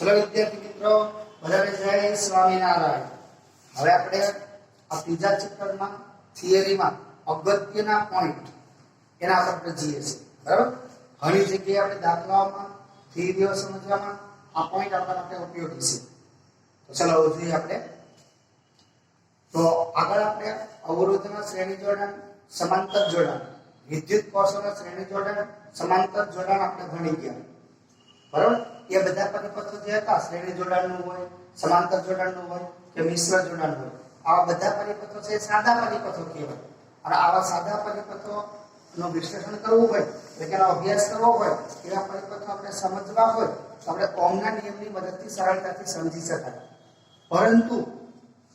ચલો વિદ્યાર્થી મિત્રો, બધાને જય સ્વામિનારાયણ. હવે આપણે આ ત્રીજા ચેપ્ટરમાં થિયરીમાં અગત્યના પોઈન્ટ એના પર જઈએ છીએ. બરાબર, ઘણી જગ્યાએ આપણે દાખલાઓમાં થિયરીઓ સમજવામાં આ પોઈન્ટ આપણા માટે ઉપયોગી છે. તો ચલો જોઈએ આપણે. તો આગળ આપણે અવરોધના શ્રેણી જોડાણ, સમાંતર જોડાણ, વિદ્યુત કોષોના શ્રેણી જોડાણ, સમાંતર જોડાણ આપણે ભણી ગયા. બરાબર, એ બધા પરિપથો જે હતા શ્રેણી જોડાણનું હોય, સમાંતર જોડાણનું હોય કે મિશ્ર જોડાણ હોય, આવા બધા પરિપથો છે સાદા પરિપથો કહેવાય. અને આવા સાદા પરિપથોનું વિશ્લેષણ કરવું હોય એટલે કે એનો અભ્યાસ કરવો હોય, એવા પરિપથો આપણે સમજવા હોય તો આપણે ઓહમના નિયમની મદદથી સરળતાથી સમજી શકાય. પરંતુ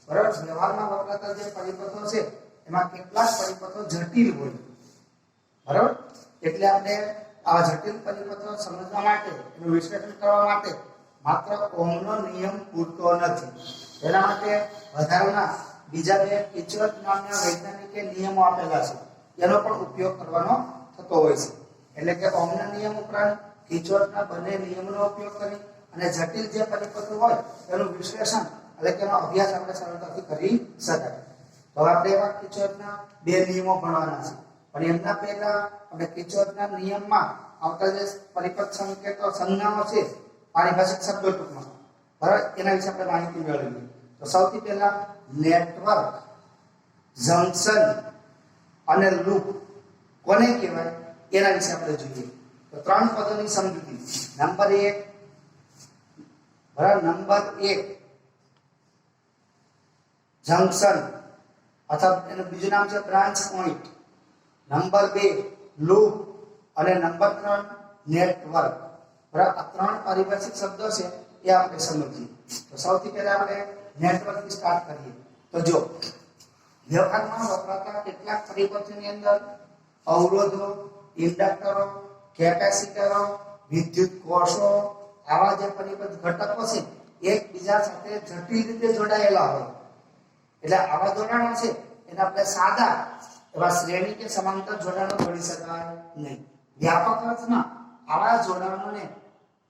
બરાબર, વ્યવહારમાં વપરાતા જે પરિપથો છે એમાં કેટલાક પરિપથો જટિલ હોય. બરાબર, એટલે આપણે આ જટિલ પરિપથો સમજવા માટે, એનું વિશ્લેષણ કરવા માટે માત્ર ઓહમનો નિયમ પૂરતો નથી. એના માટે વધારાના બીજા બે કિર્ચોફ નામના વૈજ્ઞાનિકે નિયમો આપેલા છે, એનો પણ ઉપયોગ કરવાનો થતો હોય છે. એટલે કે ઓહમના નિયમ ઉપરાંત કિર્ચોફના બંને નિયમોનો ઉપયોગ કરી અને જટિલ જે પરિપથો હોય એનું વિશ્લેષણ એટલે કે એનો અભ્યાસ આપણે સરળતાથી કરી શકાય. તો આપણે એવા કિર્ચોફના બે નિયમો ભણવાના છે. પણ એમના પહેલા આપણે કિર્ચોફના નિયમમાં આવતા જે પરિપથ સંકેતો સંજ્ઞાઓ છે, પારિભાષિક શબ્દો ટૂંકમાં, બરાબર, એના વિશે આપણે માહિતી મેળવીએ. તો સૌથી પહેલા નેટવર્ક, જંકશન અને લૂપ કોને કહેવાય એના વિશે આપણે જોઈએ. તો ત્રણ પદોની સમજૂતી. નંબર 1, બરાબર, નંબર 1 જંકશન અથવા એનું બીજું નામ છે બ્રાન્ચ પોઈન્ટ. નંબર 2 લૂપ અને નંબર 3 નેટવર્ક. બરાબર, આ ત્રણ પારિભાષિક શબ્દો છે એ આપણે સમજીએ. તો સૌથી પહેલા આપણે નેટવર્ક થી સ્ટાર્ટ કરીએ. તો જો વ્યવહારમાં વપરાતા કેટલાક પરિપથોની અંદર અવરોધો, ઇન્ડક્ટરો, કેપેસિટરો, વિદ્યુત કોષો, આવા જે પરિપથ ઘટકો છે એકબીજા સાથે જટિલ રીતે જોડાયેલા હોય. એટલે આવા જોડાણો છે એને આપણે સાદા એવા શ્રેણી કે સમાંતર જોડાણો ગણી શકાય નહીં. વ્યાપક અર્થમાં આવા જોડાણોને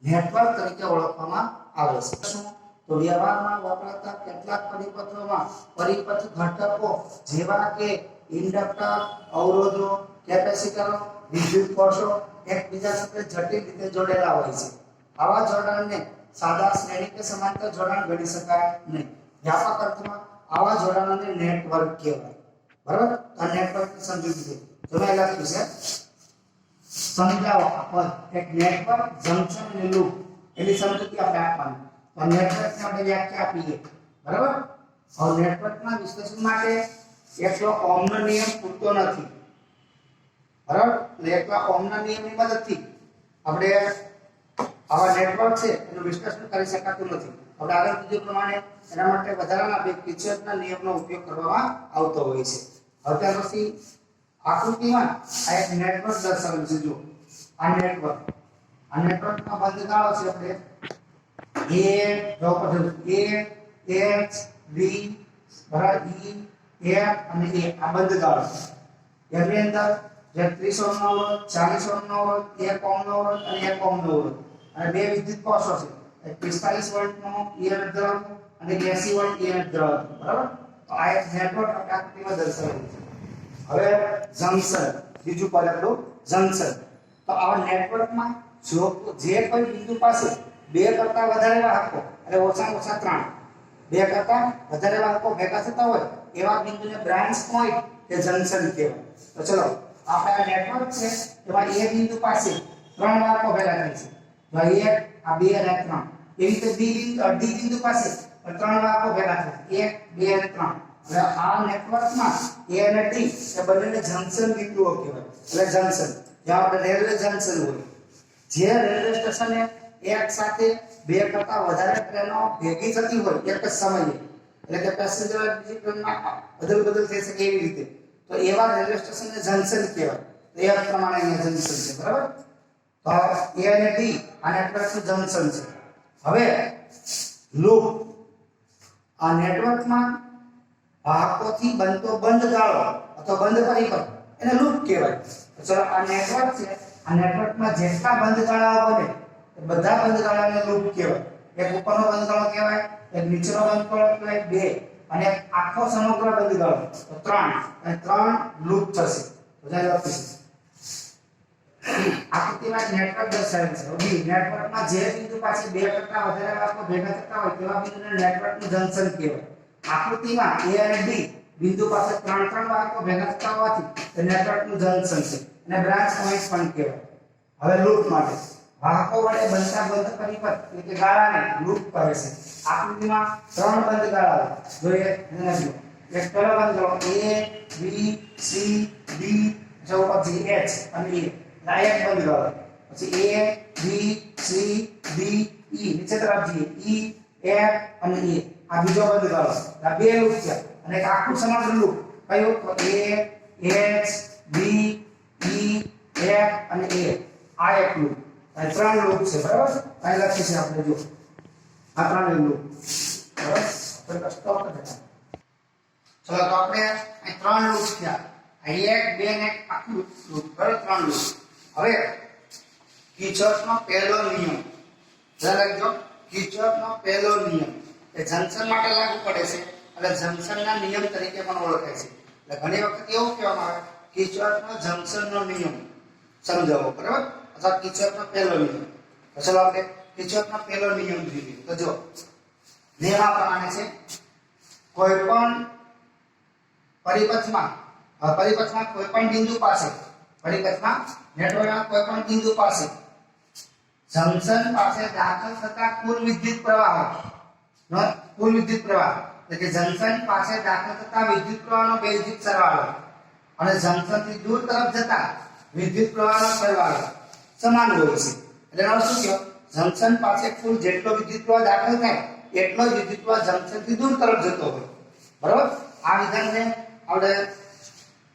નેટવર્ક તરીકે ઓળખવામાં આવે છે. શું? તો વ્યવહારમાં વપરાતા કેટલાક પરિપથોમાં પરિપથ ઘટકો જેવા કે ઇન્ડક્ટર, અવરોધો, કેપેસિટરો, વિદ્યુત કોષો એકબીજા સાથે જટિલ રીતે જોડેલા હોય છે. આવા જોડાણને સાદા શ્રેણી કે સમાંતર જોડાણ ગણી શકાય નહીં. વ્યાપક અર્થમાં આવા જોડાણોને નેટવર્ક કહેવાય. બરાબર, આ નેટવર્ક ની સમજૂતી છે. તમે લખ્યું છે, સમજાવો આપણ એક નેટવર્ક, જંકશન અને લૂપ એની સમજૂતી આપણે આપવાની. તો નેટવર્ક ને આપણે વ્યાખ્યા આપીએ. બરાબર, હવે નેટવર્કના વિશ્લેષણ માટે એકલો ઓહમનો નિયમ પૂરતો નથી. બરાબર, એટલે એકલા ઓહમના નિયમની મદદથી આપણે આવા નેટવર્ક છે એનું વિશ્લેષણ કરી શકાતું નથી. આપણે આગળ કીધું પ્રમાણે એના માટે વધારાના બે કિર્ચોફના નિયમનો ઉપયોગ કરવામાં આવતો હોય છે. હવે ત્યાર પછી આકૃતિમાં આ એક નેટવર્ક દર્શાવેલું છે. જો આ નેટવર્કમાં બંધ ગાળો છે. આપણે A, H, B, બરાબર, E, F અને A આ બંધ ગાળો છે. એની અંદર જે 30 ઓહમનો અવરોધ, 40 ઓહમનો અવરોધ, 1 ઓહમનો અવરોધ અને 1 ઓહમનો અવરોધ અને બે વિદ્યુત કોષો છે. 45 વોલ્ટનો EMF ધરાવતો અને 80 વોલ્ટ EMF ધરાવતો. બરાબર, તો આ એક નેટવર્ક આપણે આકૃતિમાં દર્શાવેલું છે. હવે જંકશન, બીજું પદ આપણું જંકશન. તો આવા નેટવર્કમાં જો જે કોઈ બિંદુ પાસે બે કરતા વધારે વાહકો એટલે ઓછામાં ઓછા 3, બે કરતા વધારે વાહકો ભેગા થતા હોય એવા બિંદુને બ્રાન્ચ પોઈન્ટ કે જંકશન કહેવાય. તો ચલો આપણે આ નેટવર્ક છે એમાં એ બિંદુ પાસે 3 વાહકો ભેગા થાય છે. તો 1, આ 2 અને 3. એવી રીતે અડધી બિંદુ પાસે 3 વાહકો ભેગા થાય, 1, 2 અને 3. હવે આ નેટવર્કમાં A અને D એ બંનેને જંકશન બિંદુઓ કહેવાય. એટલે જંકશન, જ્યાં આપણે રેલવે જંકશન હોય, જે રેલવે સ્ટેશને એક સાથે બે કરતા વધારે ટ્રેનો ભેગી થતી હોય એક જ સમયે, એટલે કે પેસેન્જર બીજી ટ્રેનમાં બદલ થઈ શકે એવી રીતે, તો એવા રેલવે સ્ટેશનને જંકશન કહેવાય. તો એ પ્રમાણે અહીંયા જંકશન છે. બરાબર, તો A અને D આ નેટવર્કનું જંકશન છે. હવે લૂપ, આ નેટવર્કમાં વાહકોથી બનતો બંધ ગાળો અથવા બંધ પરિપથ એને લૂપ કહેવાય. ચલો આ નેટવર્ક છે, આ નેટવર્કમાં જેટલા બંધ ગાળાઓ બને એ બધા બંધ ગાળાને લૂપ કહેવાય. એક ઉપરનો બંધગાળો કહેવાય, એક નીચેનો બંધગાળો કહેવાય 2 અને એક આખો સમગ્ર બંધગાળો તો 3 અને 3 લૂપ થશે. તો ચાલો લખીશું. આકૃતિમાં નેટવર્ક દર્શાવેલ છે. બી નેટવર્કમાં જે બિંદુ પાસે 2 કરતા વધારે વાહકો ભેગા થતા હોય તેવા બિંદુને નેટવર્કનું જંકશન કહેવાય. આકૃતિમાં A અને D બિંદુ પાસે 3 વાહકો ભેગા થતા હોવાથી તે નેટવર્કનું જંકશન છે અને બ્રાન્ચ પોઈન્ટ પણ કહેવાય. હવે લૂપ માટે વાહકો વડે બનતા બંધ પરિપથ એટલે કે ગાળાને લૂપ કહે છે. આકૃતિમાં 3 બંધ ગાળાઓ જોઈએ. એક પહેલો બંધ ગાળો A B C D પછી H અને E આ એક બંધ ગાળો. પછી A B C D E નીચે તરફ જઈએ E F અને E આ બીજો બંધ ગાળો. આ બે લૂપ છે અને એક આખું સમગ્ર લૂપ કયો તો A H B E F અને A આ એક લૂપ. આ 3 લૂપ છે બરાબર. આ લખી છે આપણે જો આ 3 લૂપ બરાબર. તો સ્ટોપ કરી દે. ચલો તો આપણે આ 3 લૂપ થયા. આ 1 2 ને આખું લૂપ બરાબર 3 લૂપ. હવે કિર્ચોફનો પહેલો નિયમ ધ્યાન રાખજો. કિર્ચોફનો પહેલો નિયમ એ જંકશન માટે લાગુ પડે છે એટલે જંકશનના નિયમ તરીકે પણ ઓળખાય છે. એટલે ઘણી વખત એવું કહેવામાં આવે કિર્ચોફનો જંકશનનો નિયમ સમજાવો બરાબર અથવા કિર્ચોફનો પહેલો નિયમ. તો ચલો આપણે કિર્ચોફનો પહેલો નિયમ જોઈએ. તો જો નિયમ આ પ્રમાણે છે. કોઈ પણ પરિપથમાં કોઈ પણ બિંદુ પાસે પરિપથમાં નેટવર્કના કોઈ પણ બિંદુ પાસે જંકશન પાસે દાખલ થતા કુલ વિદ્યુત પ્રવાહ એટલે કે જંકશન પાસે દાખલ થતા વિદ્યુત પ્રવાહનો બેઝિક સરવાળો અને જંકશન થી દૂર તરફ જતા વિદ્યુત પ્રવાહનો સરવાળો સમાન હોય છે. એટલે એનો શું કહ્યું જંકશન પાસે કુલ જેટલો વિદ્યુત પ્રવાહ દાખલ થાય એટલો જ વિદ્યુત પ્રવાહ જંકશન થી દૂર તરફ જતો હોય બરાબર. આ વિધાનને આપણે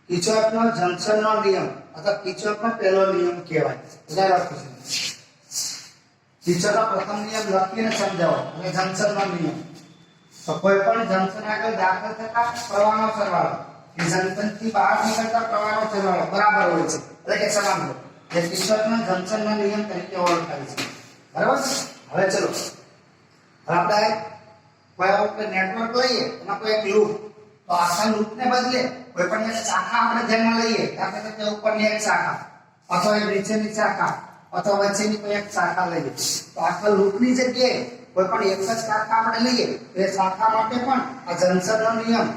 કિર્ચોફનો જંકશનનો નિયમ અથવા કિર્ચોફનો પહેલો નિયમ કહેવાય. ઉદાહરણ લખીશું. કિર્ચોફનો પ્રથમ નિયમ લખીને સમજાવો અને જંકશનનો નિયમ. તો કોઈ પણ જંકશન આગળ દાખલ થતા પ્રવાહનો સરવાળો એ જંકશનથી બહાર નીકળતા પ્રવાહનો સરવાળો બરાબર હોય છે એટલે કે સમાન હોય. એ કિર્ચોફનો જંકશનનો નિયમ તરીકે ઓળખાય છે બરાબર. હવે ચલો આપણે કોઈ નેટવર્ક લઈએ એમાં કોઈ એક લૂપ તો આખા લૂપને બદલે કોઈ પણ એક શાખા આપણે ધ્યાનમાં લઈએ દાખલા તરીકે ઉપરની એક શાખા અથવા એક નીચેની શાખા અથવા વચ્ચેની કોઈ એક શાખા લઈએ તો આખા લૂપની જગ્યાએ કોઈ પણ એક જ શાખા આપણે લઈએ તો એ શાખા માટે પણ આ જંકશનનો નિયમ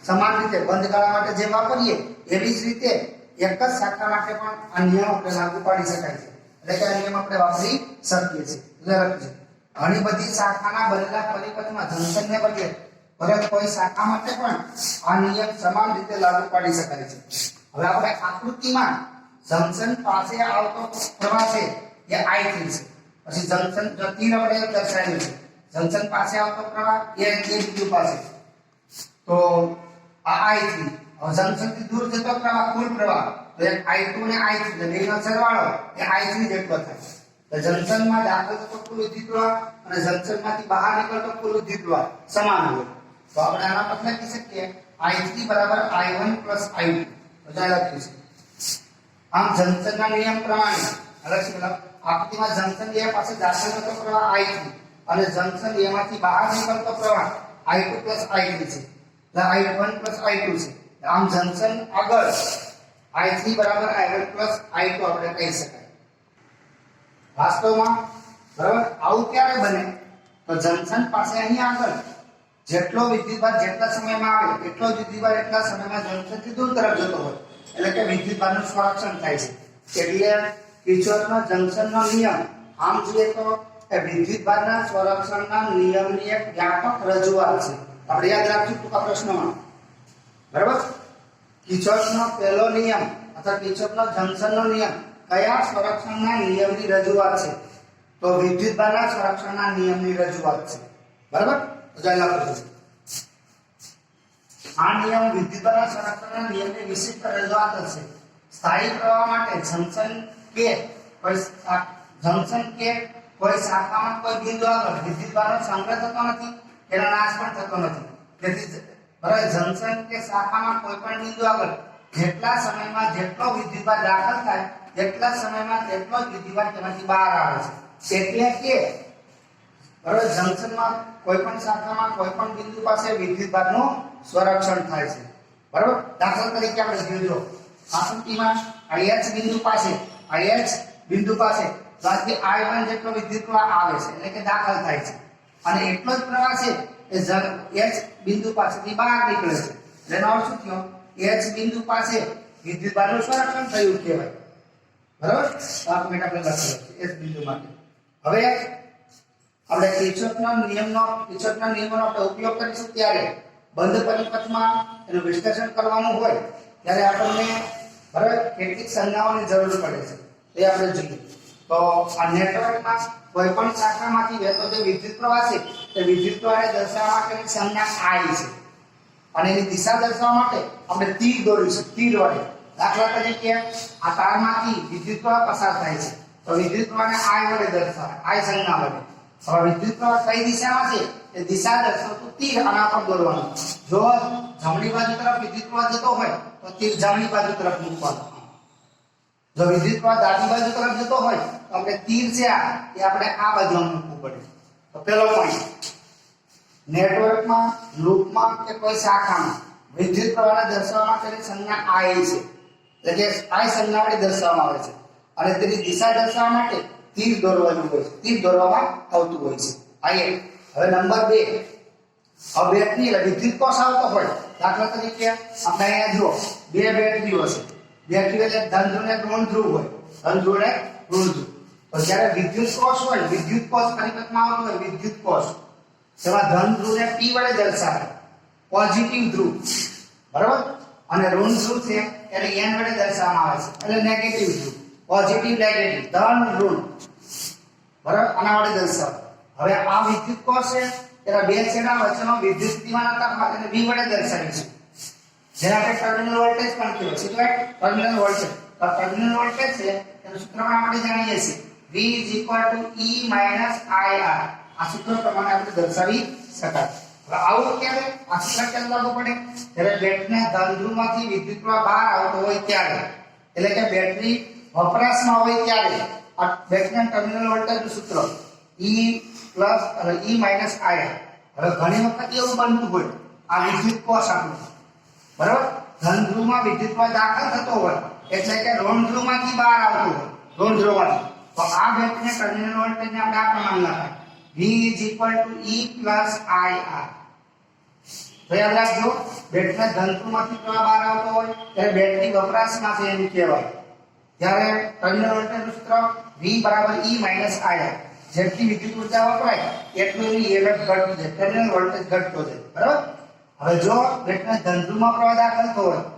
સમાન રીતે બંધ ગાળા માટે જે વાપરીએ એવી જ રીતે એક જ શાખા માટે પણ આ નિયમ આપણે લાગુ પાડી શકાય છે. એટલે કે આ નિયમ આપણે વાપરી શકીએ છીએ. ઘણી બધી શાખાના બનેલા પરિપથમાં જંકશનને બદલે પરંતુ કોઈ શાખા માટે પણ આ નિયમ સમાન રીતે લાગુ પાડી શકાય છે. હવે આપણે આકૃતિમાં જંકશન પાસે આવતો પ્રવાહ છે એ I3 છે. પછી જંકશન જો તીર વડે દર્શાવેલું છે જંકશન પાસે આવતો પ્રવાહ એ બિંદુ પાસે તો આ I3. હવે જંકશન થી દૂર જતો પ્રવાહ કુલ પ્રવાહ તો એક I2 અને I3 એટલે બેનો સરવાળો એ I3 જેટલો થાય. તો જંકશનમાં દાખલ થતો કુલ વિદ્યુત પ્રવાહ અને જંકશનમાંથી બહાર નીકળતો કુલ વિદ્યુત પ્રવાહ સમાન હોય. તો આપણે આના પર લખી શકીએ I3 બરાબર I1 I2. તો ચાલો લખીશું. આમ જંકશનના નિયમ પ્રમાણે આકૃતિમાં જંકશન A પાસે દાખલ થતો પ્રવાહ I3 અને જંકશન A માંથી બહાર નીકળતો પ્રવાહ I2 I3 છે. એટલે I1 I2 છે. આમ જંકશન આગળ I3 બરાબર I1 I2 આપણે કહી શકાય. વાસ્તવમાં બરાબર આવું ક્યારે બને તો જંકશન પાસે અહીં આગળ જેટલો વિદ્યુતભાર જેટલા સમયમાં આવે એટલો જ વિદ્યુતભાર એટલા સમયમાં જંકશનથી દૂર તરફ જતો હોય એટલે કે વિદ્યુતભારનું સંરક્ષણ થાય છે. એટલે કિર્ચોફનો જંકશનનો નિયમ આમ જોઈએ તો એ વિદ્યુતભારના સંરક્ષણના નિયમની એક વ્યાપક રજૂઆત છે. આપણે યાદ રાખજો ટૂંકા પ્રશ્નમાં બરાબર. કિર્ચોફનો પહેલો નિયમ અથવા કિર્ચોફનો જંકશનનો નિયમ કયા સંરક્ષણના નિયમની રજૂઆત છે તો વિદ્યુતભારના સંરક્ષણના નિયમની રજૂઆત છે બરાબર. આ નિયમ વિદ્યુતભારના સંરક્ષણના નિયમની વિશિષ્ટ રજૂઆત છે. સ્થાયી પ્રવાહ માટે જંકશન કે કોઈ શાખામાં કોઈ બિંદુ આગળ વિદ્યુતભારનો સંગ્રહ થતો નથી એનો નાશ પણ થતો નથી. તેથી બરાબર જંકશન કે શાખામાં કોઈ પણ બિંદુ આગળ જેટલા સમયમાં જેટલો વિદ્યુતભાર દાખલ થાય તેટલા સમયમાં તેટલો જ વિદ્યુતભાર તેમાંથી બહાર આવે છે. એટલે કે બરાબર જંક્શનમાં કોઈ પણ શાખામાં કોઈ પણ બિંદુ પાસે વિદ્યુતભારનું સ્વરક્ષણ થાય છે બરાબર દાખલા તરીકે આપણે જોજો આકૃતિમાં IH બિંદુ પાસે ત્યાંથી I1 જેટલો વિદ્યુતપ્રવાહ આવે છે એટલે કે દાખલ થાય છે અને એટલો જ પ્રવાહ છે એ H બિંદુ પાસેથી બહાર નીકળે છે એનો અર્થ શું થયો H બિંદુ પાસે વિદ્યુતભારનું સ્વરક્ષણ થયું કહેવાય બરાબર આપણે લખેલું છે H બિંદુ માટે હવે આપણે કિર્ચોફના નિયમનો આપણે ઉપયોગ કરીશું ત્યારે બંધ પરિપથમાં એનું વિશ્લેષણ કરવાનું હોય ત્યારે આપણને બરાબર કેટલીક સંજ્ઞાઓની જરૂર પડે છે એ આપણે જોઈએ તો આ નેટવર્કમાં કોઈ પણ શાખામાંથી વહેતો જે વિદ્યુત પ્રવાહ છે તે વિદ્યુત પ્રવાહને દર્શાવવા માટેની સંજ્ઞા I છે અને એની દિશા દર્શાવવા માટે આપણે તીર દોરીશું તીર વડે દાખલા તરીકે આ તારમાંથી વિદ્યુત પ્રવાહ પસાર થાય છે તો વિદ્યુત પ્રવાહને I વડે દર્શાવાય I સંજ્ઞા વડે હવે વિદ્યુત પ્રવાહ કઈ દિશામાં છે એ દિશા દર્શાવતું તીર આના પર દોરવાનું જો જમણી બાજુ તરફ વિદ્યુત પ્રવાહ જતો હોય તો તીર જમણી બાજુ તરફ મૂકવાનું જો વિદ્યુત પ્રવાહ ડાબી બાજુ તરફ જતો હોય તો આપણે તીર છે એ આપણે આ બાજુ મૂકવું પડે તો પહેલો પોઈન્ટ નેટવર્કમાં લૂપમાં કે કોઈ શાખામાં વિદ્યુત પ્રવાહને દર્શાવવા માટેની સંજ્ઞા I છે એટલે કે I સંજ્ઞા વડે દર્શાવવામાં આવે છે અને તેની દિશા દર્શાવવા માટે તીર દોરવાનું હોય છે તીર દોરવામાં આવતું હોય છે આઈએ હવે નંબર 2 હવે બેટરી એટલે વિદ્યુત કોષ આવતો હોય દાખલા તરીકે આપણે અહીંયા જુઓ બે બેટરીઓ છે બેટરી એટલે ધન ધ્રુવ ને ઋણ ધ્રુવ હોય ધન ધ્રુવ ને ઋણ ધ્રુવ તો જ્યારે વિદ્યુત કોષ હોય વિદ્યુત કોષ પરિપથમાં આવતો હોય વિદ્યુત કોષ તેમાં ધન ધ્રુવને P વડે દર્શાવે પોઝિટિવ ધ્રુવ બરાબર અને ઋણ ધ્રુવ છે એને N વડે દર્શાવવામાં આવે છે એટલે નેગેટિવ ધ્રુવ પોઝિટિવ નેગેટિવ ધન ઋણ બરાબર આના વડે દર્શાવે હવે આ વિદ્યુત કોષ છે તેના બે છેડા વચ્ચેનો વિદ્યુત સ્થિતિમાનતા ભાગને V વડે દર્શાવીશું જેને આપણે ટર્મિનલ વોલ્ટેજ પણ કહેવાય છે ટર્મિનલ વોલ્ટેજ તો ટર્મિનલ વોલ્ટેજ છે એનું સૂત્ર આપણે જાણીએ છીએ V E - IR આ સૂત્ર પ્રમાણે આપણે દર્શાવી શકાય હવે આવું ક્યારે આ સૂત્ર ક્યારે લાગુ પડે જ્યારે બેટરીના ધન ધ્રુવમાંથી વિદ્યુત પ્રવાહ બહાર આવતો હોય ત્યારે એટલે કે બેટરી વપરાશમાં હોય ત્યારે આ બેટરીના ટર્મિનલ વોલ્ટેજનું સૂત્ર E અને E - IR હવે ઘણી વખત એવું બનતું હોય આ વિદ્યુત કોષ આપણું બરાબર ધન ધ્રુવમાં વિદ્યુત પ્રવાહ દાખલ થતો હોય એટલે કે ઋણ ધ્રુવમાંથી બહાર આવતો હોય ઋણ ધ્રુવમાંથી તો આ બેટરીના ટર્મિનલ વોલ્ટેજને આપણે આ પ્રમાણે લખાય V E + IR તો યાદ રાખજો બેટરીના ધન ધ્રુવમાંથી પ્રવાહ બહાર આવતો હોય ત્યારે બેટરી વપરાશમાં છે એમ કહેવાય ત્યારે ટર્મિનલ વોલ્ટેજનું સૂત્ર V = E - IR જેટલી વિદ્યુત ઊર્જા વપરાય એટલું એની EMF ઘટતું જાય ટર્મિનલ વોલ્ટેજ ઘટતો જાય બરાબર હવે જો બેટરીના ધન ધ્રુવમાં પ્રવાહ દાખલ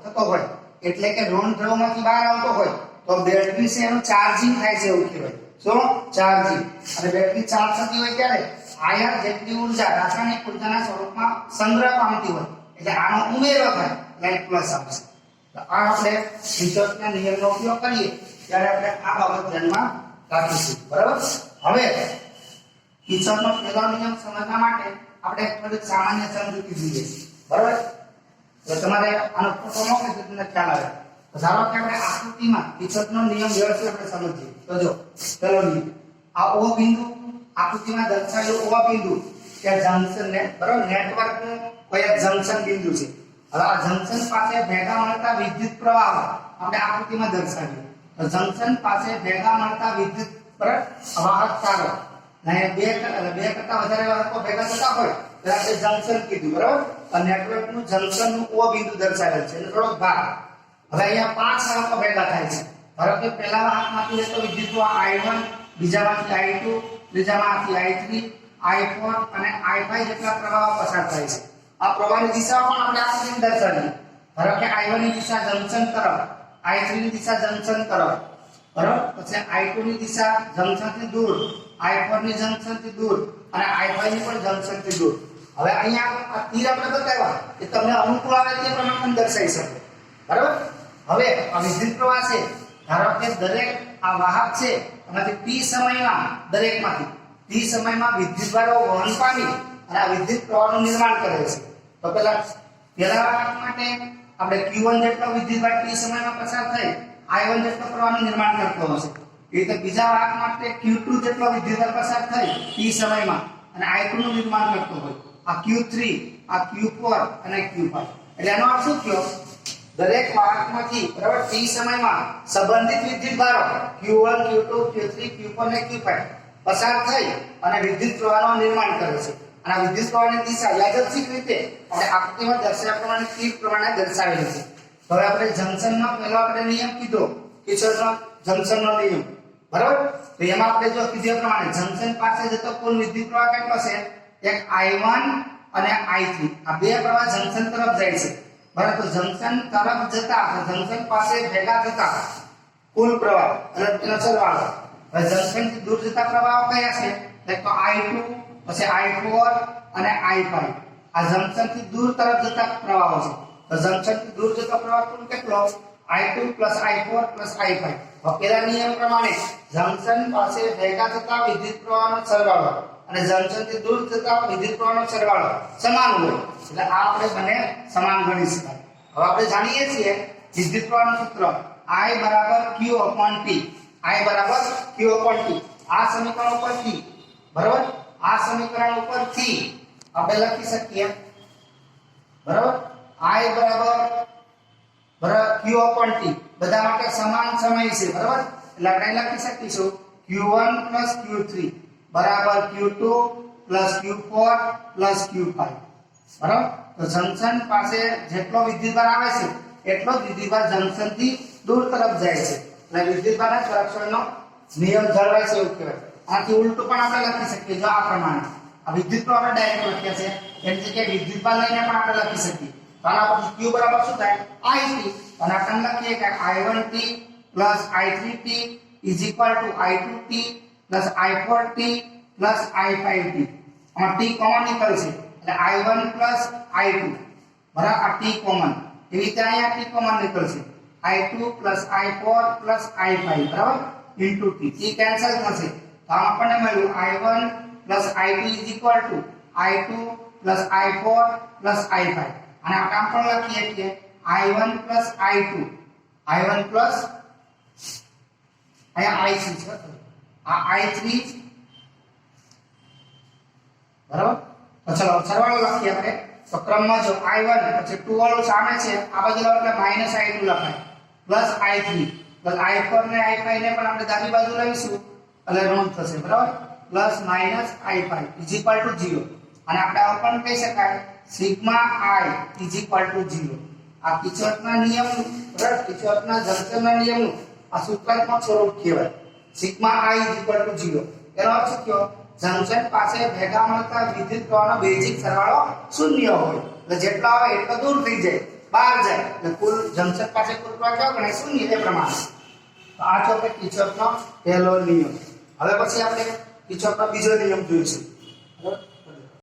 થતો હોય એટલે કે ઋણ ધ્રુવમાંથી બહાર આવતો હોય તો બેટરી છે એનું ચાર્જિંગ થાય છે એવું કહેવાય શું ચાર્જિંગ અને બેટરી ચાર્જ થતી હોય ત્યારે આયન જેટલી ઊર્જા રાસાયણિક ઊર્જાના સ્વરૂપમાં સંગ્રહ પામતી હોય એટલે આનો ઉમેરો થાય એટલે પ્લસ આવશે તો આ આપણે કિર્ચોફના નિયમનો ઉપયોગ કરીએ ત્યારે આપણે આ બાબત ધ્યાનમાં રાખીશું બરાબર હવે કિર્ચોફનો પહેલો નિયમ સમજવા માટે આપણે થોડીક સામાન્ય સમજૂતી જોઈએ બરાબર તો તમારે આનો ફોટો મોકલે તો તમને ખ્યાલ આવે તો ધારો કે આપણે આકૃતિમાં કિર્ચોફનો નિયમ વ્યવસ્થિત આપણે સમજીએ તો જો પહેલો નિયમ આ O બિંદુ આકૃતિમાં દર્શાવેલું O બિંદુ કે જંકશન ને બરાબર નેટવર્કનું કોઈ એક જંકશન બિંદુ છે હવે આ જંકશન પાસે ભેગા મળતા વિદ્યુત પ્રવાહ આપણે આકૃતિમાં દર્શાવીએ તો જંકશન પાસે ભેગા મળતા વિદ્યુત બરાબર વાહક તારો ને બે કરતા વધારે વાહકો ભેગા થતા હોય તો આપણે જંકશન કીધું બરાબર અને નેટવર્કનું જંકશનનું O બિંદુ દર્શાવેલ છે એટલે થોડો ભાગ હવે અહીંયા 5 વાહકો ભેગા થાય છે ધારો કે પહેલા વાહકમાંથી જતો વિદ્યુત પ્રવાહ I1 બીજામાંથી I2 ત્રીજામાંથી I3 I4 અને I5 જેટલા પ્રવાહો પસાર થાય છે આ પ્રવાહની દિશા પણ આપણે આકૃતિમાં દર્શાવીએ ધારો કે I1 ની દિશા જંકશન તરફ I3 ની દિશા જંકશન તરફ બરાબર પછી I2 ની દિશા જંકશનથી દૂર I4 ની જંકશનથી દૂર અને I5 ની પણ જંકશનથી દૂર હવે અહીંયા આ તીર આપણે બતાવ્યા કે તમને અનુકૂળ આવે તે પ્રમાણે દર્શાવી શકો બરાબર હવે આ વિદ્યુત પ્રવાહ છે ધારો કે દરેક આ વાહક છે એમાંથી t સમયમાં દરેકમાંથી t સમયમાં વિદ્યુતભારો વહન પામી અને આ વિદ્યુત પ્રવાહનું નિર્માણ કરે છે તો પહેલા વાહક માટે આપણે q1 જેટલો વિદ્યુતભાર t સમયમાં પસાર થઈ I1 જેટલો પ્રવાહનું નિર્માણ કરતો હશે એ રીતે બીજા વાહક માટે q2 જેટલો વિદ્યુતભાર પસાર થઈ t સમયમાં અને I2 નું નિર્માણ કરતો હોય. આ Q3, આ Q4 અને Q5. એટલે આનો અર્થ શું થયો? દરેક વાહકમાંથી બરાબર t સમયમાં સંબંધિત વિદ્યુતભારો Q1, Q2, Q3, Q4 અને Q5 પસાર થઈ અને વિદ્યુત પ્રવાહનું નિર્માણ કરે છે. અને આ વિદ્યુત પ્રવાહની દિશા યાદચ્છિક રીતે આપણે આકૃતિમાં દર્શાવ્યા પ્રમાણે તીર પ્રમાણે દર્શાવેલી છે. હવે આપણે જંકશનનો પહેલો આપણે નિયમ કીધો, કિર્ચોફનો જંકશનનો નિયમ, બરાબર? તો એમાં આપણે જો કીધું પ્રમાણે જંકશન પાસે જતો કુલ વિદ્યુત પ્રવાહ કેટલો છે? એક I1 અને I3. આ બે પ્રવાહ જંકશન તરફ જાય છે. બરાબર? તો જંકશન તરફ જતા જંકશન પાસે ભેગા થતા કુલ પ્રવાહ અને તેનો સરવાળો. હવે જંકશન થી દૂર જતા પ્રવાહો કયા છે? એક તો I2, પછી I4 અને I5. આ જંકશન થી દૂર તરફ જતા પ્રવાહો છે. તો જંકશન થી દૂર જતો પ્રવાહ કુલ કેટલો? I2 I4 I5. પેલા નિયમ પ્રમાણે જંકશન પાસે ભેગા થતા વિદ્યુત પ્રવાહનો સરવાળો અને જંકશન થી દૂર જતા વિદ્યુત પ્રવાહનો સરવાળો સમાન હોય. એટલે આ આપણે બંને સમાન ગણી શકાય. હવે આપણે જાણીએ છીએ વિદ્યુત પ્રવાહનું સૂત્ર I q/t. I q/t. આ સમીકરણ ઉપરથી, બરાબર, આ સમીકરણ ઉપરથી આપણે લખી શકીએ, બરાબર, I q/t બધા માટે સમાન સમય છે, બરાબર? એટલે આપણે લખી શકીશું q1 q3 q2 q4 q5. બરાબર? તો જંકશન પાસે જેટલો વિદ્યુતભાર આવે છે એટલો જ વિદ્યુતભાર જંકશન થી દૂર તરફ જાય છે. એટલે વિદ્યુતભારના સંરક્ષણનો નિયમ જળવાય છે એવું કહેવાય. આથી ઉલટું પણ આપણે લખી શકીએ જો આ પ્રમાણે. આ વિદ્યુત પ્રવાહ આપણે ડાયરેક્ટ લખ્યા છે, એની જગ્યાએ વિદ્યુતભાર લઈને પણ આપણે લખી શકીએ. તો આના પરથી q બરાબર શું થાય? I3. અને આપણે લખીએ કે I1t I3t is equal to I2t I4t I5t. આમાં t કોમન નીકળશે એટલે I1 I2, બરાબર? આ t કોમન, એવી રીતે અહીંયા t કોમન નીકળશે I2 I4 I5, બરાબર, into t. t કેન્સલ થશે તો આમ આપણને મળ્યું I1 I2 is equal to I2 I4 I5. અને આ કામ પણ લખીએ કે I1 I2 અહીંયા I3 છે, આ I3, બરાબર? તો ચલો સરવાળો લખીએ આપણે. તો ક્રમમાં જો I1 પછી 2 વાળું સામે છે, આ બાજુ લાવો એટલે -I2 લખાય, +I3 +I4 ને I5 ને પણ આપણે ડાબી બાજુ લઈશું એટલે ઋણ થશે, બરાબર? +-I5 = 0. અને આપણે આવું પણ કહી શકાય સિગ્મા I = 0. આ કિર્ચોફના નિયમ, બરાબર, કિર્ચોફના જંકશનના નિયમનું આ સૂત્રાત્મક સ્વરૂપ કહેવાય. Sigma I = 0. એનો અર્થ કયો? જંકશન પાસે ભેગા મળતા વિદ્યુત પ્રવાહનો બેઝિક સરવાળો શૂન્ય હોય. એટલે જેટલો આવે એટલો દૂર થઈ જાય, બહાર જાય. એટલે કુલ જંકશન પાસે કુલ પ્રવાહ કેવો ગણાય? શૂન્ય. એ પ્રમાણે. તો આ છે કિર્ચોફનો પહેલો નિયમ. હવે પછી આપણે કિર્ચોફનો બીજો નિયમ જોઈશું.